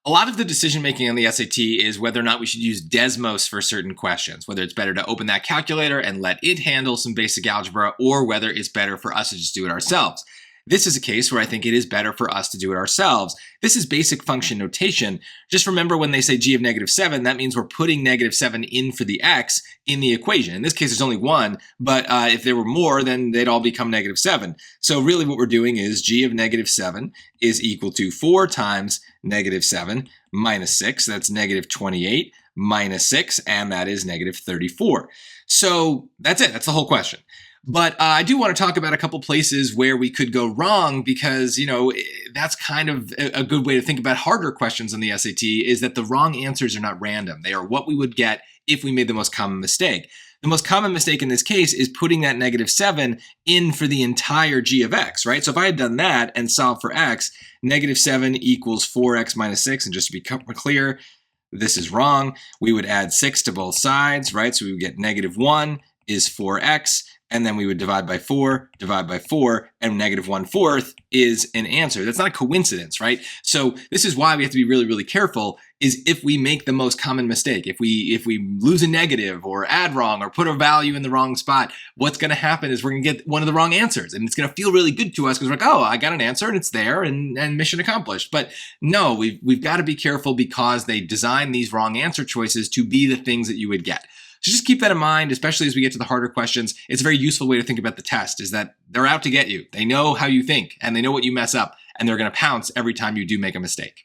A lot of the decision making on the SAT is whether or not we should use Desmos for certain questions, whether it's better to open that calculator and let it handle some basic algebra, or whether it's better for us to just do it ourselves. This is a case where I think it is better for us to do it ourselves. This is basic function notation. Just remember when they say g of -7, that means we're putting -7 in for the x in the equation. In this case, there's only one, but if there were more, then they'd all become -7. So really what we're doing is g of -7 is equal to 4 times -7 minus 6. That's -28 minus 6, and that is -34. So that's it. That's the whole question. But I do want to talk about a couple places where we could go wrong because, that's kind of a good way to think about harder questions on the SAT is that the wrong answers are not random. They are what we would get if we made the most common mistake. The most common mistake in this case is putting that -7 in for the entire g of x, right? So if I had done that and solved for x, -7 equals 4x minus 6, and just to be clear, this is wrong. We would add 6 to both sides, right? So we would get -1 is 4x, and then we would divide by 4, and -1/4 is an answer. That's not a coincidence, right? So this is why we have to be really, really careful is if we make the most common mistake, if we lose a negative or add wrong or put a value in the wrong spot, what's going to happen is we're going to get one of the wrong answers, and it's going to feel really good to us because we're like, oh, I got an answer and it's there and mission accomplished. But no, we've got to be careful because they design these wrong answer choices to be the things that you would get. So just keep that in mind, especially as we get to the harder questions. It's a very useful way to think about the test is that they're out to get you. They know how you think and they know what you mess up, and they're going to pounce every time you do make a mistake.